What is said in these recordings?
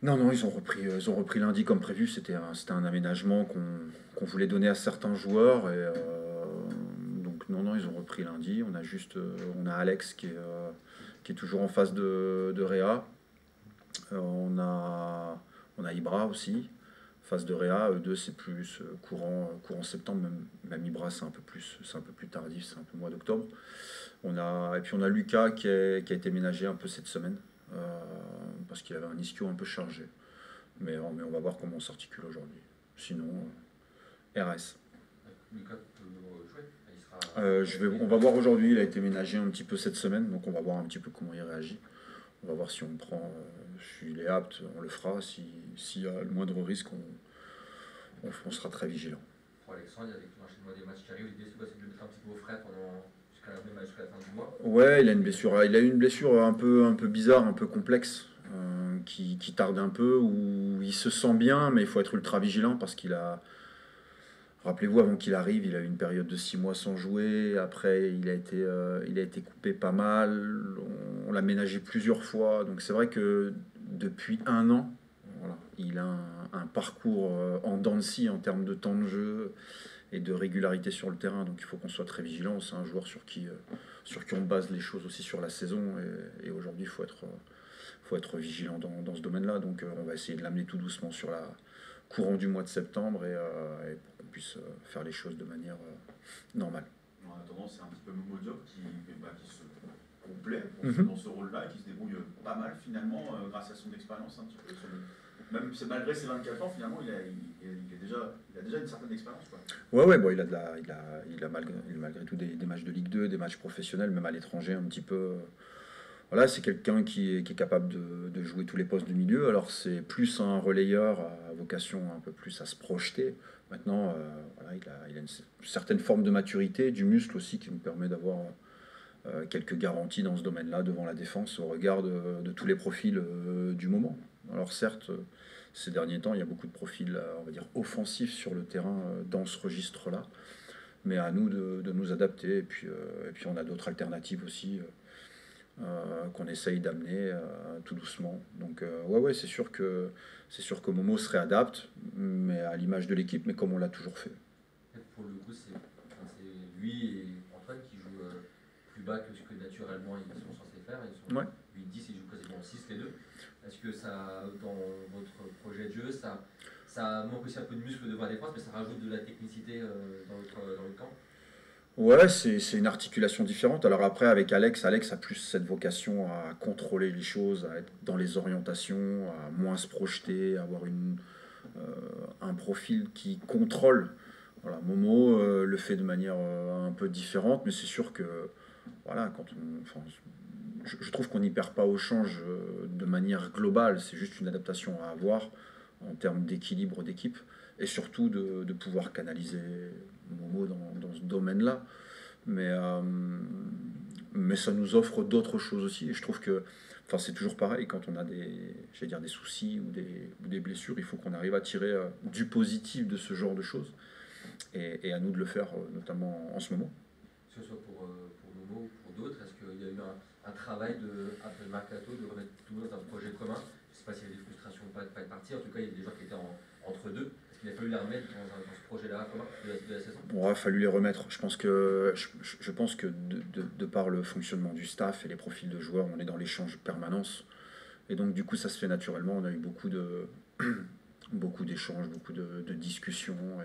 Non, non, ils ont repris lundi comme prévu. C'était un aménagement qu'on voulait donner à certains joueurs. Donc, non, non, ils ont repris lundi. On a Alex qui est toujours en phase de réa. On a Ibra aussi, phase de réa. Eux deux, c'est plus courant septembre. Même Ibra, c'est un peu plus tardif, c'est un peu mois d'octobre. Et puis on a Lucas qui a été ménagé un peu cette semaine. Parce qu'il avait un ischio un peu chargé. Mais on va voir comment on s'articule aujourd'hui. Sinon, RS. Lucas peut jouer. Il sera. On va voir aujourd'hui, il a été ménagé un petit peu cette semaine, donc on va voir un petit peu comment il réagit. On va voir si on prend, s'il est apte, on le fera. S'il y a le moindre risque, on sera très vigilant. Pour Alexandre, avec l'enchaînement des matchs qui arrivent, l'idée c'est quoi? C'est de le mettre un petit peu au frais jusqu'à la fin du mois. Ouais, il a une blessure. Il a eu une blessure un peu bizarre, un peu complexe, qui tarde un peu, où il se sent bien, mais il faut être ultra vigilant parce qu'il a. Rappelez-vous, avant qu'il arrive, il a eu une période de 6 mois sans jouer. Après, il a été coupé pas mal. On l'a ménagé plusieurs fois. Donc c'est vrai que depuis un an, voilà, il a un parcours en dents de scie en termes de temps de jeu et de régularité sur le terrain. Donc il faut qu'on soit très vigilant. C'est un joueur sur qui on base les choses aussi sur la saison. Et aujourd'hui, faut être vigilant dans ce domaine-là. Donc on va essayer de l'amener tout doucement sur la courant du mois de septembre et pour qu'on puisse faire les choses de manière normale. En attendant, c'est un petit peu Momo Diop qui se complaît Mhm. dans ce rôle-là et qui se débrouille pas mal finalement grâce à son expérience un petit peu. Même malgré ses 24 ans, finalement, il a déjà une certaine expérience. Quoi. Ouais, bon, il a malgré tout des matchs de Ligue 2, des matchs professionnels, même à l'étranger un petit peu. Voilà, c'est quelqu'un qui est capable de jouer tous les postes du milieu. Alors c'est plus un relayeur à vocation un peu plus à se projeter. Maintenant, voilà, il a une certaine forme de maturité, du muscle aussi qui nous permet d'avoir quelques garanties dans ce domaine-là devant la défense au regard de tous les profils du moment. Alors certes, ces derniers temps, il y a beaucoup de profils, on va dire, offensifs sur le terrain dans ce registre-là. Mais à nous de nous adapter. Et puis on a d'autres alternatives aussi qu'on essaye d'amener tout doucement. Donc ouais, c'est sûr que Momo se réadapte, mais à l'image de l'équipe, mais comme on l'a toujours fait. Pour le coup, c'est lui et Antoine qui jouent plus bas que ce que naturellement ils sont censés faire. Ils sont Ouais. 8-10, ils jouent quasiment 6 les deux. Est-ce que ça, dans votre projet de jeu, ça manque aussi un peu de muscle devant la défense, mais ça rajoute de la technicité dans le camp? Ouais, c'est une articulation différente. Alors après, avec Alex a plus cette vocation à contrôler les choses, à être dans les orientations, à moins se projeter, à avoir un profil qui contrôle. Voilà, Momo le fait de manière un peu différente, mais c'est sûr que voilà, je trouve qu'on n'y perd pas au change de manière globale. C'est juste une adaptation à avoir en termes d'équilibre d'équipe et surtout de pouvoir canaliser Momo dans ce domaine-là. Mais, euh, mais ça nous offre d'autres choses aussi. Et je trouve que c'est toujours pareil quand on a j'allais dire des soucis ou des blessures. Il faut qu'on arrive à tirer du positif de ce genre de choses. Et à nous de le faire, notamment en ce moment. Que ce soit pour Momo ou pour d'autres, est-ce qu'il y a eu un travail après le mercato de remettre tout le monde dans un projet commun? Je ne sais pas s'il y avait des frustrations de ne pas être parti. En tout cas, il y a des gens qui étaient entre deux. Est-ce qu'il a fallu les remettre dans ce projet-là commun de la saison? Bon, il a fallu les remettre. Je pense que de par le fonctionnement du staff et les profils de joueurs, on est dans l'échange permanence. Et donc, du coup, ça se fait naturellement. On a eu beaucoup d'échanges, beaucoup de discussions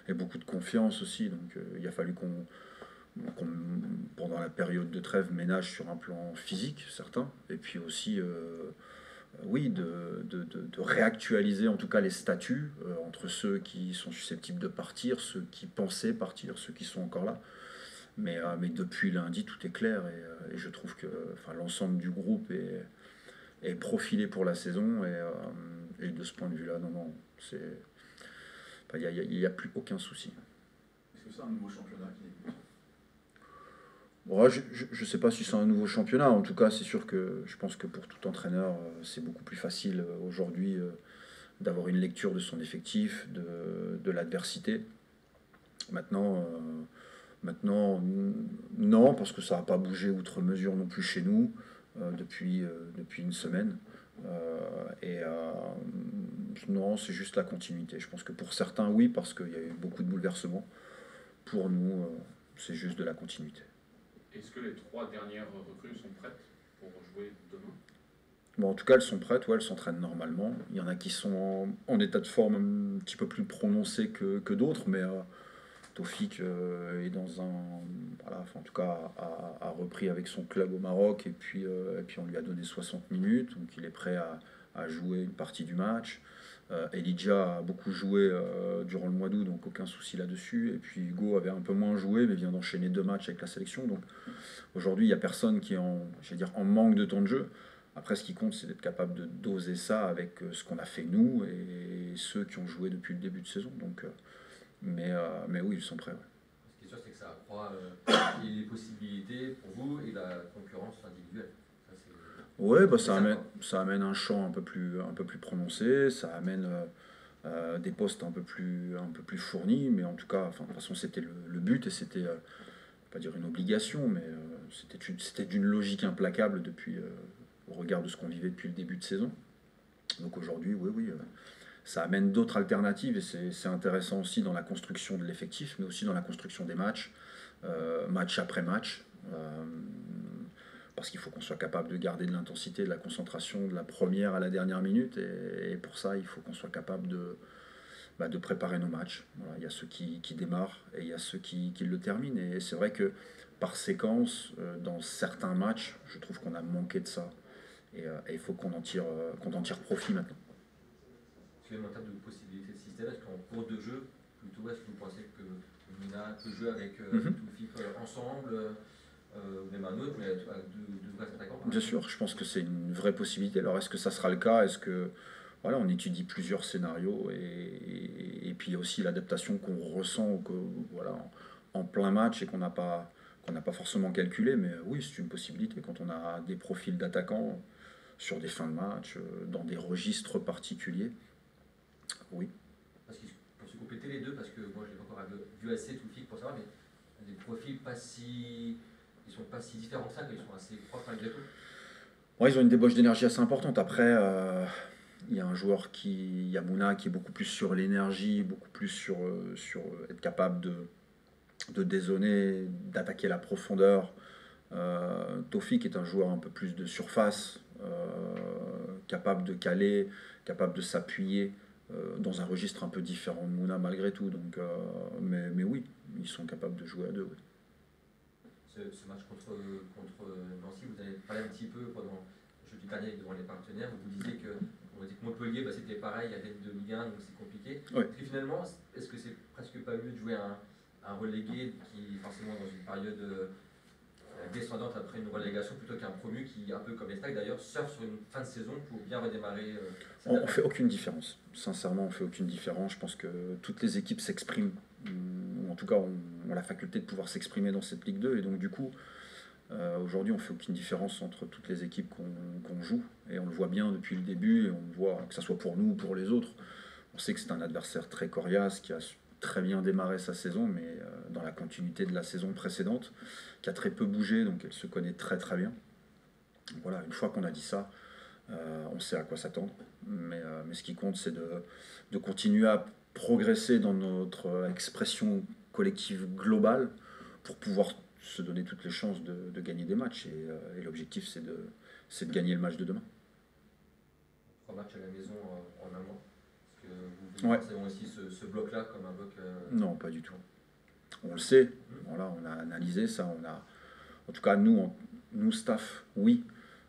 et beaucoup de confiance aussi. Donc, il a fallu qu'on, pendant la période de trêve, ménage sur un plan physique, certain. Et puis aussi, oui, de réactualiser en tout cas les statuts entre ceux qui sont susceptibles de partir, ceux qui pensaient partir, ceux qui sont encore là. Mais depuis lundi, tout est clair et je trouve que l'ensemble du groupe est profilé pour la saison et de ce point de vue-là, non, non, il n'y a plus aucun souci. Est-ce que c'est un nouveau championnat qui débute? Ouais, je ne sais pas si c'est un nouveau championnat. En tout cas, c'est sûr que je pense que pour tout entraîneur, c'est beaucoup plus facile aujourd'hui d'avoir une lecture de son effectif, de l'adversité. Maintenant, non, parce que ça n'a pas bougé outre mesure non plus chez nous depuis une semaine. Non, c'est juste la continuité. Je pense que pour certains, oui, parce qu'il y a eu beaucoup de bouleversements. Pour nous, c'est juste de la continuité. Est-ce que les 3 dernières recrues sont prêtes pour jouer demain? Bon, en tout cas, elles sont prêtes, ouais, elles s'entraînent normalement. Il y en a qui sont en état de forme un petit peu plus prononcé que d'autres, mais Taufik est dans un. Voilà, enfin, en tout cas, a repris avec son club au Maroc, et puis on lui a donné 60 minutes, donc il est prêt à jouer une partie du match. Elijah a beaucoup joué durant le mois d'août, donc aucun souci là-dessus. Et puis Hugo avait un peu moins joué, mais vient d'enchaîner 2 matchs avec la sélection. Donc aujourd'hui, il n'y a personne qui est en manque de temps de jeu. Après, ce qui compte, c'est d'être capable de doser ça avec ce qu'on a fait nous et ceux qui ont joué depuis le début de saison. Donc, mais oui, ils sont prêts. Ouais. Ce qui est sûr, c'est que ça accroît les possibilités pour vous et la concurrence individuelle. Ouais, bah ça amène un champ un peu plus prononcé, ça amène des postes un peu plus fournis, mais en tout cas, enfin, de toute façon, c'était le but et c'était, pas dire une obligation, mais c'était d'une logique implacable depuis, au regard de ce qu'on vivait depuis le début de saison. Donc aujourd'hui, oui, ça amène d'autres alternatives et c'est intéressant aussi dans la construction de l'effectif, mais aussi dans la construction des matchs, match après match. Parce qu'il faut qu'on soit capable de garder de l'intensité, de la concentration de la première à la dernière minute. Et pour ça, il faut qu'on soit capable de préparer nos matchs. Voilà, il y a ceux qui démarrent et il y a ceux qui le terminent. Et c'est vrai que par séquence, dans certains matchs, je trouve qu'on a manqué de ça. Et il faut qu'on en tire profit maintenant. Est-ce qu'il y a en termes de possibilités de système? Est-ce qu'en cours de jeu, plutôt, est-ce que vous pensez que Mina peut jouer avec Taufik ensemble ou même un autre, mais avec deux vrais attaquants? Bien sûr, je pense que c'est une vraie possibilité. Alors est-ce que ça sera le cas? Est-ce que voilà, on étudie plusieurs scénarios et puis il y a aussi l'adaptation qu'on ressent que, voilà, en plein match et qu'on n'a pas forcément calculé. Mais oui, c'est une possibilité quand on a des profils d'attaquants sur des fins de match, dans des registres particuliers. Oui. Parce que pour se compléter les deux, parce que moi je l'ai pas encore vu assez Taufik pour savoir, mais des profils ils sont pas si différents que ça, ils sont assez proches malgré tout. Ouais, ils ont une débauche d'énergie assez importante. Après, il y a un joueur Yamuna, qui est beaucoup plus sur l'énergie, beaucoup plus sur être capable de dézonner, d'attaquer la profondeur. Taufik est un joueur un peu plus de surface, capable de caler, capable de s'appuyer dans un registre un peu différent de Mouna malgré tout. Donc, mais oui, ils sont capables de jouer à deux. Oui. Ce match contre Nancy, vous avez parlé un petit peu pendant jeudi dernier devant les partenaires, vous disiez que Montpellier, c'était pareil, il y avait de Ligue 1, donc c'est compliqué. Oui. Parce que finalement, est-ce que c'est presque pas mieux de jouer un relégué qui, forcément, dans une période descendante après une relégation, plutôt qu'un promu qui, un peu comme les Stacks d'ailleurs, surfe sur une fin de saison pour bien redémarrer On ne fait aucune différence. Sincèrement, on ne fait aucune différence. Je pense que toutes les équipes s'expriment, ou en tout cas ont la faculté de pouvoir s'exprimer dans cette Ligue 2. Et donc, du coup, aujourd'hui, on ne fait aucune différence entre toutes les équipes qu'on joue. Et on le voit bien depuis le début, et on le voit, que ce soit pour nous ou pour les autres. On sait que c'est un adversaire très coriace, qui a très bien démarré sa saison, mais dans la continuité de la saison précédente, qui a très peu bougé, donc elle se connaît très très bien. Voilà, une fois qu'on a dit ça, on sait à quoi s'attendre. Mais ce qui compte, c'est de continuer à progresser dans notre expression collective globale pour pouvoir se donner toutes les chances de gagner des matchs. Et l'objectif, c'est de gagner le match de demain. 3 matchs à la maison en un mois. Est-ce que vous voyez forcément aussi ce bloc-là comme un bloc Non, pas du tout. On le sait. Voilà, on a analysé ça. En tout cas, nous staff, oui.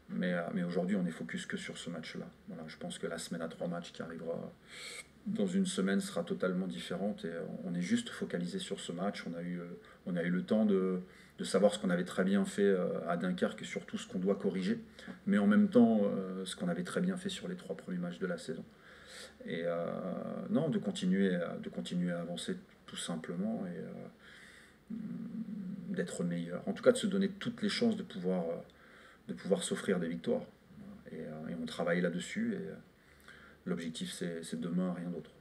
Mais aujourd'hui, on est focus que sur ce match-là. Voilà, je pense que la semaine à 3 matchs qui arrivera dans une semaine sera totalement différente. Et on est juste focalisé sur ce match. On a eu le temps de savoir ce qu'on avait très bien fait à Dunkerque et surtout ce qu'on doit corriger. Mais en même temps, ce qu'on avait très bien fait sur les 3 premiers matchs de la saison. Et non, de continuer à avancer tout simplement et d'être meilleur. En tout cas, de se donner toutes les chances de pouvoir s'offrir des victoires. Et on travaille là-dessus. Et l'objectif, c'est demain, rien d'autre.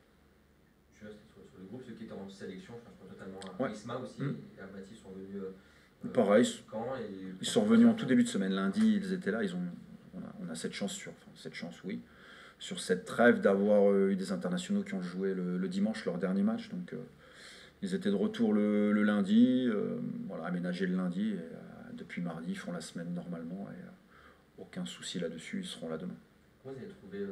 Je reste sur le groupe, ceux qui étaient en sélection, je pense totalement à Isma aussi, et Abati sont venus. Pareil, quand ils sont revenus en tout début de semaine. Lundi, ils étaient là, ils ont On a cette chance oui, sur cette trêve d'avoir eu des internationaux qui ont joué le dimanche leur dernier match. Donc ils étaient de retour le lundi, aménagé le lundi, et depuis mardi ils font la semaine normalement, et aucun souci là-dessus, ils seront là demain. Comment vous avez trouvé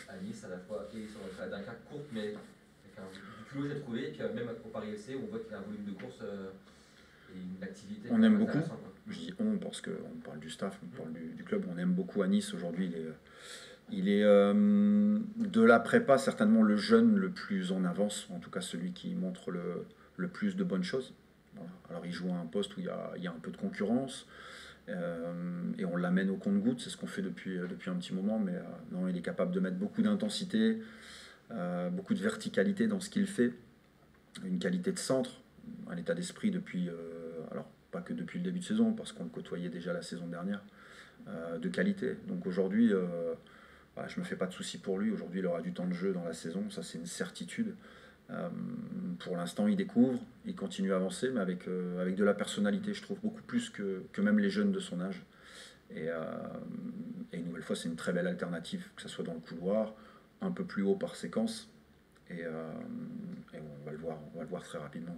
à Nice à la fois, et sur la dernière courte, mais avec du culot j'ai trouvé, et puis même au Paris FC, on voit qu'il y a un volume de course et une activité. On aime beaucoup, je dis on parce qu'on parle du staff, on parle du club, on aime beaucoup à Nice aujourd'hui. Il est de la prépa certainement le jeune le plus en avance, en tout cas celui qui montre le plus de bonnes choses. Voilà. Alors il joue à un poste où il y a un peu de concurrence, et on l'amène au compte-gouttes, c'est ce qu'on fait depuis un petit moment, mais non, il est capable de mettre beaucoup d'intensité, beaucoup de verticalité dans ce qu'il fait, une qualité de centre, un état d'esprit depuis, alors pas que depuis le début de saison, parce qu'on le côtoyait déjà la saison dernière, de qualité. Donc aujourd'hui, je me fais pas de soucis pour lui. Aujourd'hui, il aura du temps de jeu dans la saison, ça c'est une certitude. Pour l'instant, il découvre, il continue à avancer, mais avec de la personnalité, je trouve, beaucoup plus que même les jeunes de son âge. Et une nouvelle fois, c'est une très belle alternative, que ce soit dans le couloir, un peu plus haut par séquence, et on va le voir très rapidement.